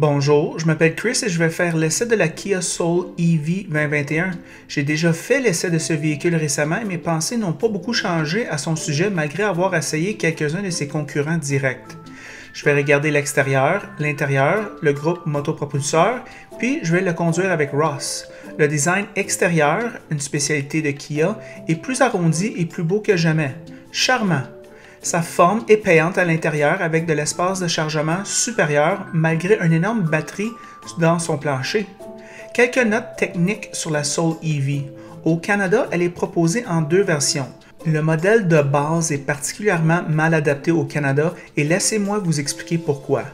Bonjour, je m'appelle Chris et je vais faire l'essai de la Kia Soul EV 2021. J'ai déjà fait l'essai de ce véhicule récemment et mes pensées n'ont pas beaucoup changé à son sujet malgré avoir essayé quelques-uns de ses concurrents directs. Je vais regarder l'extérieur, l'intérieur, le groupe motopropulseur, puis je vais le conduire avec Ross. Le design extérieur, une spécialité de Kia, est plus arrondi et plus beau que jamais. Charmant. Sa forme est payante à l'intérieur avec de l'espace de chargement supérieur malgré une énorme batterie dans son plancher. Quelques notes techniques sur la Soul EV. Au Canada, elle est proposée en deux versions. Le modèle de base est particulièrement mal adapté au Canada et laissez-moi vous expliquer pourquoi.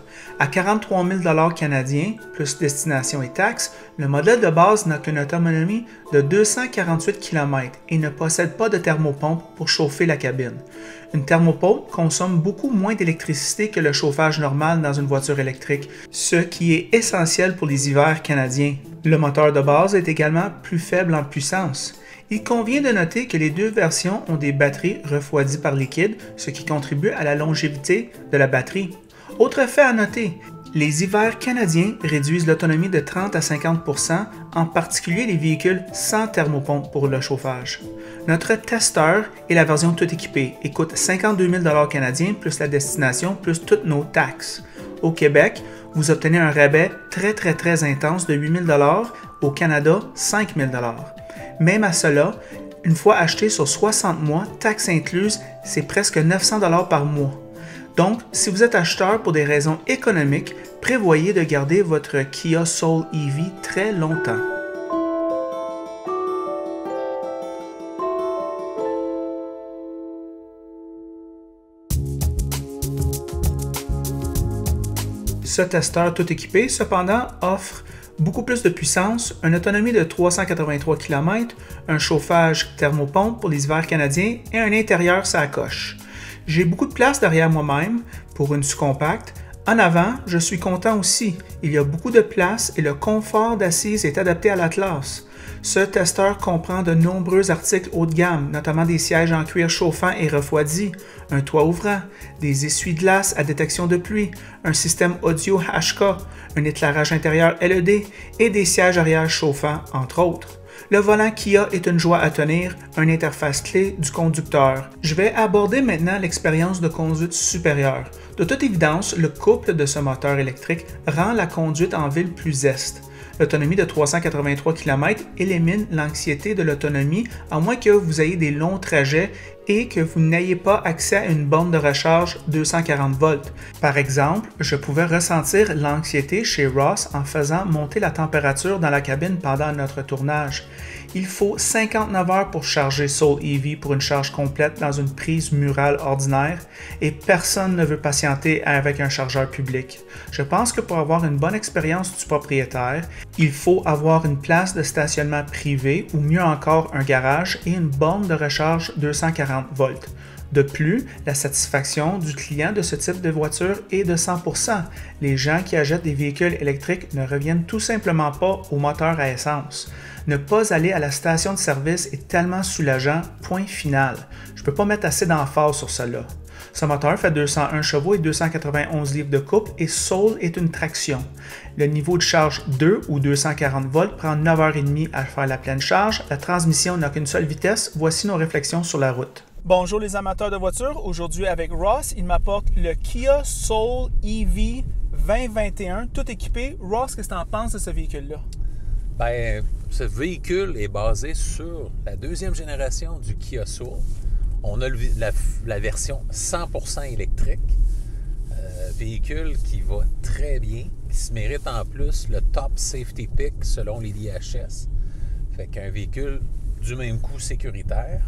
À 43 000 canadiens, plus destination et taxes, le modèle de base n'a qu'une autonomie de 248 km et ne possède pas de thermopompe pour chauffer la cabine. Une thermopompe consomme beaucoup moins d'électricité que le chauffage normal dans une voiture électrique, ce qui est essentiel pour les hivers canadiens. Le moteur de base est également plus faible en puissance. Il convient de noter que les deux versions ont des batteries refroidies par liquide, ce qui contribue à la longévité de la batterie. Autre fait à noter, les hivers canadiens réduisent l'autonomie de 30 à 50 %, en particulier les véhicules sans thermopompe pour le chauffage. Notre testeur est la version tout équipée et coûte 52 000 canadiens plus la destination plus toutes nos taxes. Au Québec, vous obtenez un rabais très intense de 8 000 $, au Canada 5 000 $. Même à cela, une fois acheté sur 60 mois, taxes incluses, c'est presque 900 $ par mois. Donc, si vous êtes acheteur pour des raisons économiques, prévoyez de garder votre Kia Soul EV très longtemps. Ce testeur tout équipé, cependant, offre beaucoup plus de puissance, une autonomie de 383 km, un chauffage thermopompe pour les hivers canadiens et un intérieur sacoche. J'ai beaucoup de place derrière moi-même pour une sous-compacte. En avant, je suis content aussi. Il y a beaucoup de place et le confort d'assise est adapté à l'Atlas. Ce testeur comprend de nombreux articles haut de gamme, notamment des sièges en cuir chauffant et refroidi, un toit ouvrant, des essuie-glaces à détection de pluie, un système audio HK, un éclairage intérieur LED et des sièges arrière chauffants, entre autres. Le volant Kia est une joie à tenir, une interface clé du conducteur. Je vais aborder maintenant l'expérience de conduite supérieure. De toute évidence, le couple de ce moteur électrique rend la conduite en ville plus zeste. L'autonomie de 383 km élimine l'anxiété de l'autonomie à moins que vous ayez des longs trajets et que vous n'ayez pas accès à une borne de recharge 240 volts. Par exemple, je pouvais ressentir l'anxiété chez Ross en faisant monter la température dans la cabine pendant notre tournage. Il faut 59 heures pour charger Soul EV pour une charge complète dans une prise murale ordinaire et personne ne veut patienter avec un chargeur public. Je pense que pour avoir une bonne expérience du propriétaire, il faut avoir une place de stationnement privé ou mieux encore un garage et une borne de recharge 240 volts. De plus, la satisfaction du client de ce type de voiture est de 100 %. Les gens qui achètent des véhicules électriques ne reviennent tout simplement pas au moteur à essence. Ne pas aller à la station de service est tellement soulageant, point final. Je ne peux pas mettre assez d'emphase sur cela. Ce moteur fait 201 chevaux et 291 livres de couple et Soul est une traction. Le niveau de charge 2 ou 240 volts prend 9h30 à faire la pleine charge. La transmission n'a qu'une seule vitesse. Voici nos réflexions sur la route. Bonjour les amateurs de voitures. Aujourd'hui avec Ross, il m'apporte le Kia Soul EV 2021, tout équipé. Ross, qu'est-ce que tu en penses de ce véhicule-là? Bien, ce véhicule est basé sur la deuxième génération du Kia Soul. On a la version 100% électrique. Véhicule qui va très bien, qui se mérite en plus le top safety pick selon les DHS. Fait qu'un véhicule du même coup sécuritaire.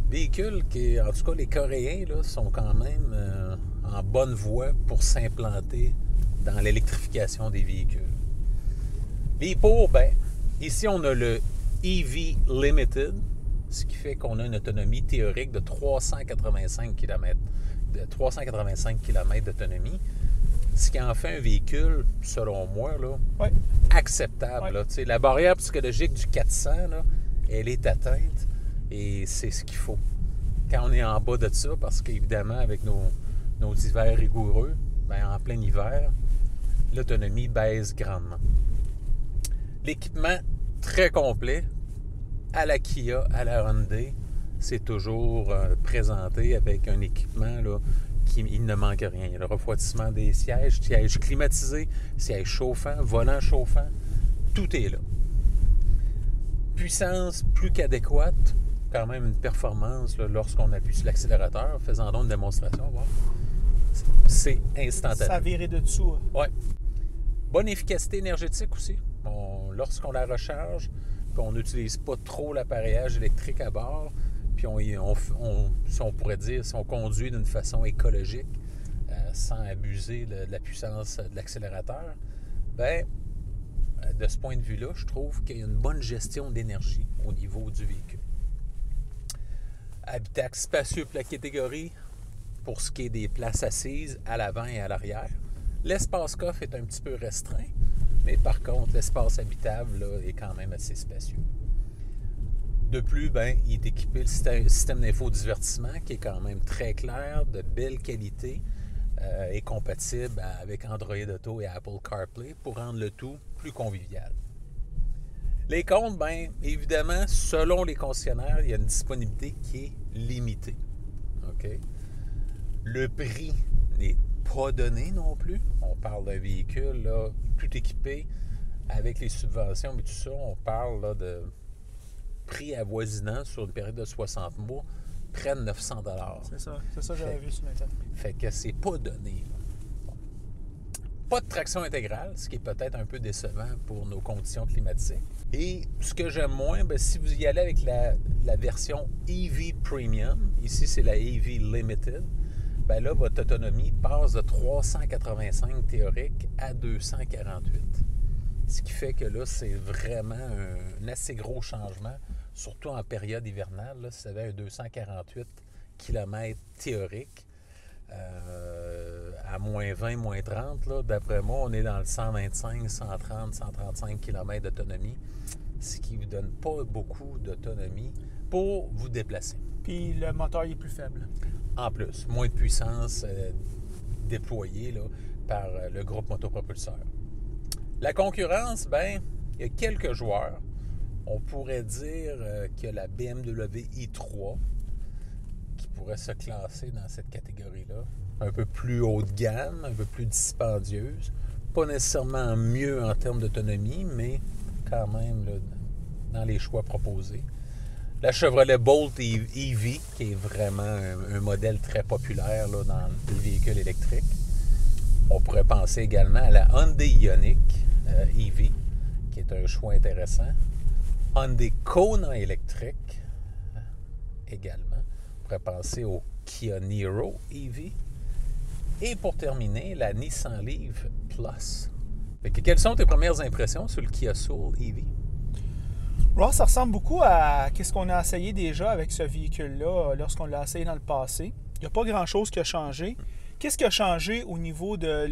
Véhicule qui, en tout cas, les Coréens là, sont quand même en bonne voie pour s'implanter dans l'électrification des véhicules. Les pour, ben, ici on a le EV Limited, ce qui fait qu'on a une autonomie théorique de 385 km d'autonomie, ce qui en fait un véhicule, selon moi, là, acceptable. Là. La barrière psychologique du 400, là, elle est atteinte et c'est ce qu'il faut. Quand on est en bas de ça, parce qu'évidemment, avec nos hivers rigoureux, ben, en plein hiver, l'autonomie baisse grandement. L'équipement très complet, à la Kia, à la Hyundai, c'est toujours présenté avec un équipement là, il ne manque rien. Le refroidissement des sièges, sièges climatisés, sièges chauffants, volants chauffants, tout est là. Puissance plus qu'adéquate, quand même une performance là, lorsqu'on appuie sur l'accélérateur, faisant donc une démonstration, voir. C'est instantané. Ça a viré de dessous. Oui. Bonne efficacité énergétique aussi. Lorsqu'on la recharge, puis on n'utilise pas trop l'appareillage électrique à bord, puis si on pourrait dire, si on conduit d'une façon écologique, sans abuser de la puissance de l'accélérateur, bien, de ce point de vue-là, je trouve qu'il y a une bonne gestion d'énergie au niveau du véhicule. Habitacle spacieux pour la catégorie, pour ce qui est des places assises à l'avant et à l'arrière. L'espace coffre est un petit peu restreint, mais par contre, l'espace habitable là, est quand même assez spacieux. De plus, ben, il est équipé le système d'infodivertissement qui est quand même très clair, de belle qualité et compatible avec Android Auto et Apple CarPlay pour rendre le tout plus convivial. Les comptes, bien, évidemment, selon les concessionnaires, il y a une disponibilité qui est limitée. Okay? Le prix n'est pas donné non plus. On parle d'un véhicule là, tout équipé avec les subventions, mais tout ça, on parle là, de prix avoisinant sur une période de 60 mois, près de 900 $. C'est ça j'avais vu sur Internet. Fait que c'est pas donné. Bon. Pas de traction intégrale, ce qui est peut-être un peu décevant pour nos conditions climatiques. Et ce que j'aime moins, bien, si vous y allez avec la version EV Premium, ici c'est la EV Limited, bien là, votre autonomie passe de 385 théorique à 248. Ce qui fait que là, c'est vraiment un assez gros changement, surtout en période hivernale. Là, si vous avez un 248 km théorique, à moins 20, moins 30, là, d'après moi, on est dans le 125, 130, 135 km d'autonomie, ce qui ne vous donne pas beaucoup d'autonomie pour vous déplacer. Puis le moteur il est plus faible. En plus, moins de puissance déployée là, par le groupe motopropulseur. La concurrence, bien, il y a quelques joueurs. On pourrait dire qu'il y a la BMW i3 qui pourrait se classer dans cette catégorie-là. Un peu plus haut de gamme, un peu plus dispendieuse. Pas nécessairement mieux en termes d'autonomie, mais quand même là, dans les choix proposés. La Chevrolet Bolt EV, qui est vraiment un modèle très populaire là, dans le véhicule électrique. On pourrait penser également à la Hyundai Ioniq EV, qui est un choix intéressant. Hyundai Kona électrique, également. On pourrait penser au Kia Niro EV. Et pour terminer, la Nissan Leaf Plus. Quelles sont tes premières impressions sur le Kia Soul EV? Ross, ça ressemble beaucoup à ce qu'on a essayé déjà avec ce véhicule-là lorsqu'on l'a essayé dans le passé. Il n'y a pas grand-chose qui a changé. Qu'est-ce qui a changé au niveau de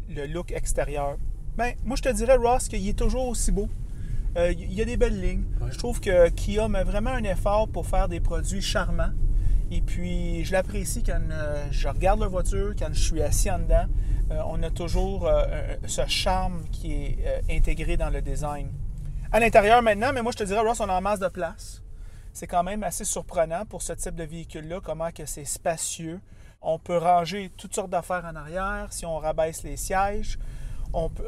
le look extérieur? Bien, moi, je te dirais, Ross, qu'il est toujours aussi beau. Il y a des belles lignes. Ouais. Je trouve que Kia met vraiment un effort pour faire des produits charmants. Et puis, je l'apprécie quand je regarde la voiture, quand je suis assis en dedans. On a toujours ce charme qui est intégré dans le design. À l'intérieur maintenant, mais moi, je te dirais, Ross, on a en masse de place. C'est quand même assez surprenant pour ce type de véhicule-là, comment que c'est spacieux. On peut ranger toutes sortes d'affaires en arrière si on rabaisse les sièges.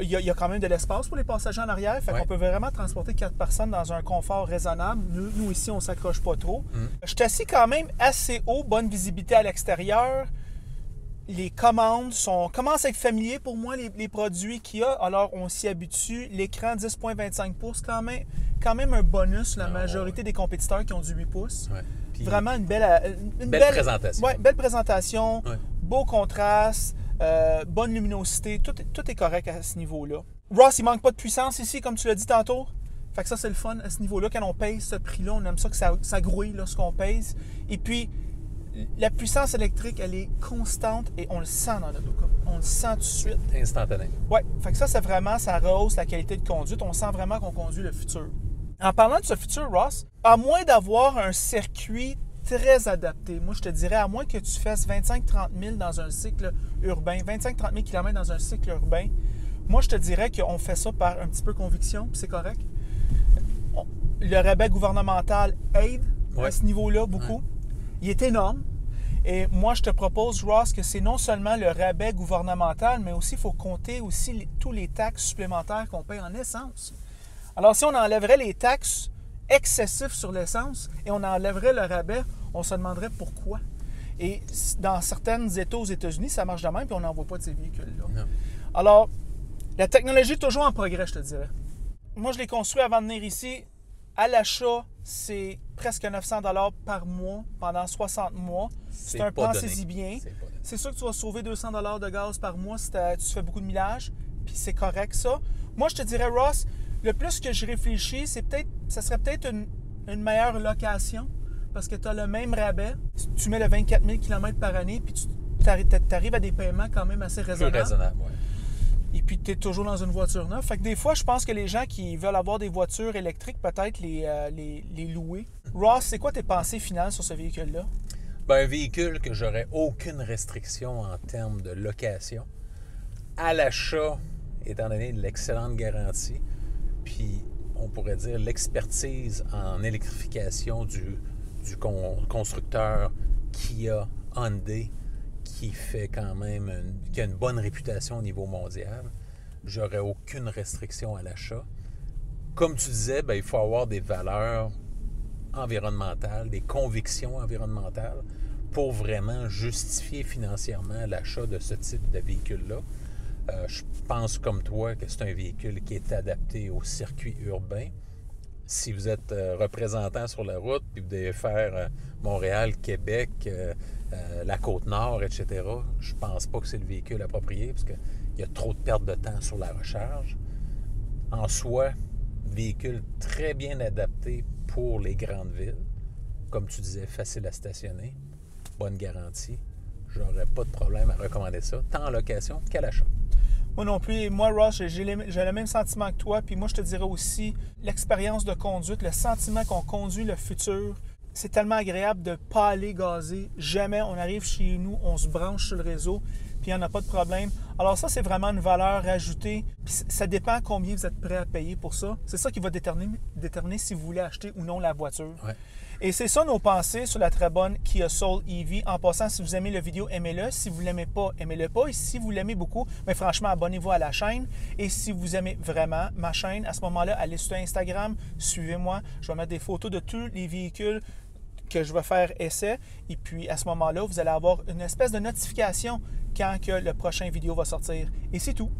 Il y a quand même de l'espace pour les passagers en arrière, fait qu'on peut vraiment transporter 4 personnes dans un confort raisonnable. Nous ici, on ne s'accroche pas trop. Je suis assis quand même assez haut, bonne visibilité à l'extérieur. Les commandes commencent à être familiers pour moi, les produits qu'il y a. Alors, on s'y habitue. L'écran 10,25 pouces, quand même un bonus. La majorité des compétiteurs qui ont du 8 pouces. Ouais. Puis, vraiment une belle présentation. Ouais, belle présentation, beau contraste. Bonne luminosité, tout est correct à ce niveau-là. Ross, il manque pas de puissance ici, comme tu l'as dit tantôt. Fait que ça, c'est le fun à ce niveau-là. Quand on pèse ce prix-là, on aime ça que ça grouille lorsqu'on pèse. Et puis, la puissance électrique, elle est constante et on le sent dans l'auto. On le sent tout de suite. Instantané. Oui, fait que ça rehausse la qualité de conduite. On sent vraiment qu'on conduit le futur. En parlant de ce futur, Ross, à moins d'avoir un circuit très adapté. Moi, je te dirais, à moins que tu fasses 25-30 000 dans un cycle urbain, 25-30 000 km dans un cycle urbain, Moi, je te dirais qu'on fait ça par un petit peu conviction, puis c'est correct. Le rabais gouvernemental aide à ce niveau-là beaucoup. Ouais. Il est énorme. Et moi, je te propose, Ross, que c'est non seulement le rabais gouvernemental, mais aussi il faut compter aussi tous les taxes supplémentaires qu'on paye en essence. Alors, si on enlèverait les taxes excessives sur l'essence et on enlèverait le rabais, on se demanderait pourquoi. Et dans certains États aux États-Unis, ça marche de même, puis on n'envoie pas de ces véhicules-là. Non. Alors, la technologie est toujours en progrès, je te dirais. Moi, je l'ai construit avant de venir ici. À l'achat, c'est presque 900 $ par mois pendant 60 mois. C'est un pensez-y bien. C'est sûr que tu vas sauver 200 $ de gaz par mois si tu fais beaucoup de millage, puis c'est correct ça. Moi, je te dirais, Ross, le plus que je réfléchis, ça serait peut-être une meilleure location parce que tu as le même rabais. Tu mets le 24 000 km par année, puis tu arrives à des paiements quand même assez raisonnables. Plus raisonnable, oui. Et puis, tu es toujours dans une voiture neuve. Fait que des fois, je pense que les gens qui veulent avoir des voitures électriques, peut-être les louer. Ross, c'est quoi tes pensées finales sur ce véhicule-là? Un véhicule que j'aurais aucune restriction en termes de location. À l'achat, étant donné l'excellente garantie, puis on pourrait dire l'expertise en électrification du constructeur Kia, Hyundai, qui fait quand même qui a une bonne réputation au niveau mondial. J'aurais aucune restriction à l'achat. Comme tu disais, il faut avoir des valeurs environnementales, des convictions environnementales pour vraiment justifier financièrement l'achat de ce type de véhicule-là. Je pense comme toi que c'est un véhicule qui est adapté au circuit urbain. Si vous êtes représentant sur la route puis vous devez faire Montréal, Québec, la Côte-Nord, etc., je pense pas que c'est le véhicule approprié parce qu'il y a trop de perte de temps sur la recharge. En soi, véhicule très bien adapté pour les grandes villes. Comme tu disais, facile à stationner, bonne garantie. J'aurais pas de problème à recommander ça, tant en location qu'à l'achat. Moi non plus. Moi, Ross, j'ai le même sentiment que toi. Puis moi, je te dirais aussi, l'expérience de conduite, le sentiment qu'on conduit le futur, c'est tellement agréable de ne pas aller gazer. Jamais on arrive chez nous, on se branche sur le réseau, puis il n'y en a pas de problème. Alors ça, c'est vraiment une valeur ajoutée. Puis ça dépend combien vous êtes prêt à payer pour ça. C'est ça qui va déterminer si vous voulez acheter ou non la voiture. Ouais. Et c'est ça nos pensées sur la très bonne Kia Soul EV. En passant, si vous aimez la vidéo, aimez-le. Si vous ne l'aimez pas, aimez-le pas. Et si vous l'aimez beaucoup, mais franchement, abonnez-vous à la chaîne. Et si vous aimez vraiment ma chaîne, à ce moment-là, allez sur Instagram, suivez-moi. Je vais mettre des photos de tous les véhicules que je vais faire essai. Et puis, à ce moment-là, vous allez avoir une espèce de notification quand que le prochain vidéo va sortir. Et c'est tout.